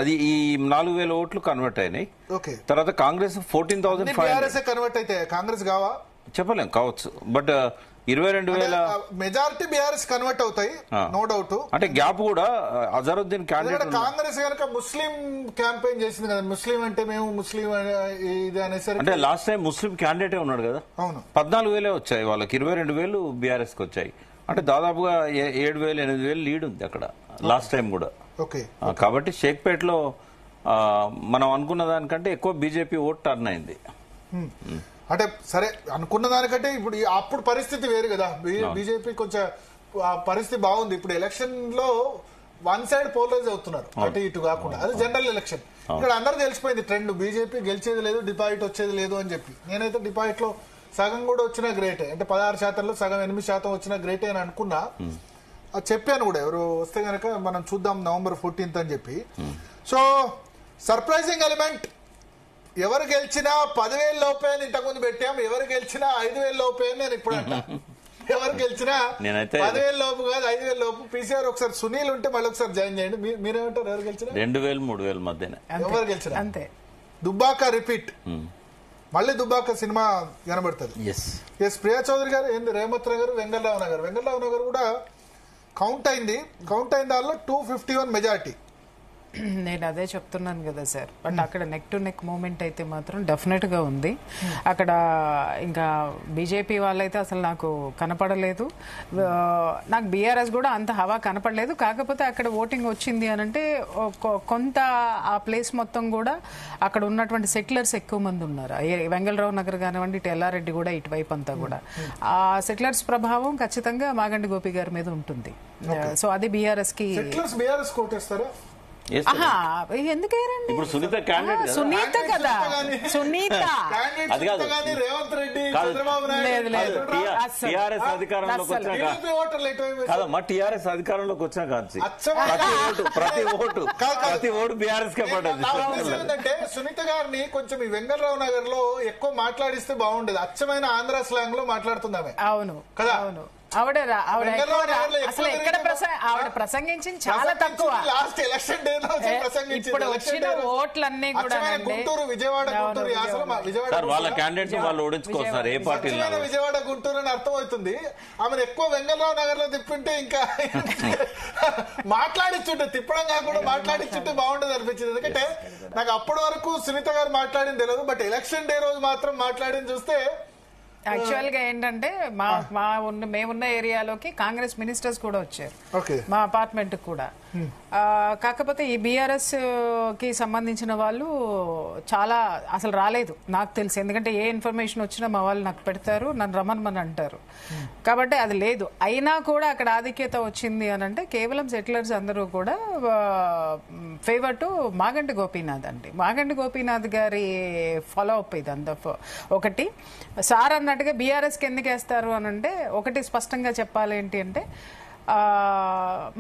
అది ఈ 4,000 ఓట్లు కన్వర్ట్ అయినాయి. తర్వాత కాంగ్రెస్ 14,500 కన్వర్ట్ అయితే కాంగ్రెస్ కావా చెప్పలేం, కావచ్చు. బట్ 22,000 మెజారిటీ బీఆర్ఎస్ కన్వర్ట్ అవుతాయి, నో డౌట్. అంటే గ్యాప్ కూడా అజరుద్దీన్ క్యాండిడేట్. కాంగ్రెస్ కనుక ముస్లిం క్యాంపెయిన్ చేసింది కదా, ముస్లిం అంటే మేము ముస్లిం ఇది అనేసరికి. అంటే లాస్ట్ టైం ముస్లిం క్యాండిడేటే ఉన్నాడు కదా. అవును, 14,000 వచ్చాయి వాళ్ళకి, 22,000 బీఆర్ఎస్ కి వచ్చాయి. అంటే దాదాపుగా 7,000-8,000 లీడ్ ఉంది అక్కడ లాస్ట్ టైం కూడా. కాబట్టి షేక్పేటలో మనం అనుకున్న దానికంటే ఎక్కువ బీజేపీ ఓట్ టర్న్ అయింది. అంటే సరే అనుకున్న దానికంటే ఇప్పుడు అప్పుడు పరిస్థితి వేరు కదా, బీజేపీ కొంచెం పరిస్థితి బాగుంది. ఇప్పుడు ఎలక్షన్ లో వన్ సైడ్ పోలరైజ్ అవుతున్నారు, అటు ఇటు కాకుండా. అది జనరల్ ఎలక్షన్. ఇక్కడ అందరూ తెలిసిపోయింది ట్రెండ్, బీజేపీ గెలిచేది లేదు, డిపాజిట్ వచ్చేది లేదు అని చెప్పి. నేనైతే డిపాజిట్ లో సగం కూడా వచ్చినా గ్రేటే, అంటే 16% సగం 8% వచ్చినా గ్రేటే అని అనుకున్నా. అది చెప్పాను కూడా, ఎవరు వస్తే గనక మనం చూద్దాం November 14th అని చెప్పి. సో సర్ప్రైజింగ్ ఎలిమెంట్, ఎవరు గెలిచినా 10,000 లోపే అని ఇంతకుముందు పెట్టాం, ఎవరు గెలిచినా 5,000 లోపే అని నేను ఇప్పుడు అంటా. ఎవరు గెలిచినా 10,000 లోపు కాదు, 5,000 లోపు. పీసీఆర్ ఒకసారి సునీల్ ఉంటే మళ్ళీ ఒకసారి జాయిన్ చేయండి. మీరేమంటారు, ఎవరు గెలిచినా 2,000-3,000 మధ్యనే ఎవరు గెలిచినా అంతే. దుబ్బాక రిపీట్, మళ్ళీ దుబ్బాక సినిమా కనబడుతుంది. ప్రియా చౌదరి గారు ఏంది, రేవంత్ నగర్, వెంగళరావు నగర్ కూడా కౌంట్ అయింది. కౌంట్ అయిన దానిలో 251 మెజార్టీ. నేను అదే చెప్తున్నాను కదా సార్. బట్ అక్కడ నెక్ టు నెక్ మూమెంట్ అయితే మాత్రం డెఫినెట్ గా ఉంది. అక్కడ ఇంకా బీజేపీ వాళ్ళైతే అసలు నాకు కనపడలేదు, నాకు బీఆర్ఎస్ కూడా అంత హవా కనపడలేదు. కాకపోతే అక్కడ ఓటింగ్ వచ్చింది అని అంటే కొంత ఆ ప్లేస్ మొత్తం కూడా అక్కడ ఉన్నటువంటి సెటిలర్స్ ఎక్కువ మంది ఉన్నారు. వెంగళరావు నగర్ కానివ్వండి, ఇటు ఎల్లారెడ్డి కూడా ఇటువైపు అంతా కూడా ఆ సెటిలర్స్ ప్రభావం ఖచ్చితంగా మాగంటి గోపి గారి మీద ఉంటుంది. సో అది బీఆర్ఎస్ కి ఎందుకేరండి, ఇప్పుడు సునీత క్యాండిడేట్ సునీత కదా, సునీత అది కాదు, టీఆర్ఎస్ అధికారంలోకి వచ్చిన కాదమ్మా, టీఆర్ఎస్ అధికారంలోకి వచ్చిన కాంచి ప్రతి ఓటు బీఆర్ఎస్ కే పడ్డది. సునీత గారిని కొంచెం ఈ వెంగళరావు నగర్ లో ఎక్కువ మాట్లాడిస్తే బాగుండేది. అచ్చమైన ఆంధ్ర స్లాంగ్ లో మాట్లాడుతుంది ఆమె. అవును కదా, ఆవిడ అసలు ఎక్కడ ఆవిడ ప్రసంగించింది చాలా తక్కువ. లాస్ట్ ఎలక్షన్ డే ఇప్పుడు వచ్చిన ఓట్లన్నీ కూడా గుంటూరు, విజయవాడ, గుంటూరు వాళ్ళ క్యాండిడేట్స్ వాళ్ళు ఓడించుకోస్తారు ఏ పార్టీ. విజయవాడ, గుంటూరు అని అర్థమవుతుంది. ఆమెను ఎక్కువ వెంగళరావు నగర్ లో తిప్పింటే ఇంకా మాట్లాడిచ్చుంటే, తిప్పడం కాకుండా మాట్లాడిచ్చుంటే బాగుండేది అనిపించింది. ఎందుకంటే నాకు అప్పటి వరకు సునీత గారు మాట్లాడింది తెలియదు, బట్ ఎలక్షన్ డే రోజు మాత్రం మాట్లాడింది చూస్తే యాక్చువల్ గా ఏంటంటే మేమున్న ఏరియాలోకి కాంగ్రెస్ మినిస్టర్స్ కూడా వచ్చారు, మా అపార్ట్మెంట్ కూడా. కాకపోతే ఈ బీఆర్ఎస్ కి సంబంధించిన వాళ్ళు చాలా అసలు రాలేదు నాకు తెలిసి. ఎందుకంటే ఏ ఇన్ఫర్మేషన్ వచ్చినా మా వాళ్ళు నాకు పెడతారు, నన్ను రమ్మని అంటారు. కాబట్టి అది లేదు. అయినా కూడా అక్కడ ఆధిక్యత వచ్చింది అని అంటే కేవలం సెటిలర్స్ అందరూ కూడా ఫేవర్ టు మాగంటి గోపీనాథ్ అండి. మాగంటి గోపీనాథ్ గారి ఫాలో అప్ ఇది అంత. ఒకటి సార్ అన్నట్టుగా బీఆర్ఎస్కి ఎందుకు వేస్తారు అని అంటే, ఒకటి స్పష్టంగా చెప్పాలి ఏంటి అంటే,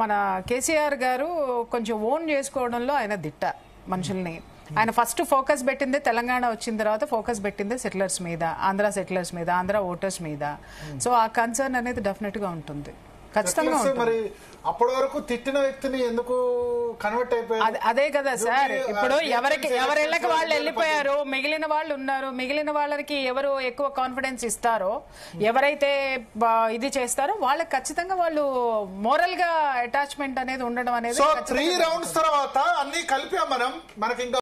మన కేసీఆర్ గారు కొంచెం ఓన్ చేసుకోవడంలో ఆయన దిట్ట మనుషుల్ని. ఆయన ఫస్ట్ ఫోకస్ పెట్టిందే తెలంగాణ వచ్చిన తర్వాత ఫోకస్ పెట్టిందే సెటిలర్స్ మీద, ఆంధ్ర సెటిలర్స్ మీద, ఆంధ్ర ఓటర్స్ మీద. సో ఆ కన్సర్న్ అనేది డెఫినెట్ గా ఉంటుంది, ఖచ్చితంగా. మరి అప్పటి వరకు తిట్టిన వ్యక్తిని ఎందుకు కన్వర్ట్ అయిపోయారు? అదే కదా సార్, ఇప్పుడు ఎవరిళ్ళకి వాళ్ళు వెళ్ళిపోయారు, మిగిలిన వాళ్ళు ఉన్నారు. మిగిలిన వాళ్ళకి ఎవరు ఎక్కువ కాన్ఫిడెన్స్ ఇస్తారో, ఎవరైతే ఇది చేస్తారో వాళ్ళకి ఖచ్చితంగా వాళ్ళు మోరల్ గా అటాచ్మెంట్ అనేది ఉండడం అనేది. సో 3 రౌండ్స్ తర్వాత అన్ని కలిపాం మనకి ఇంకా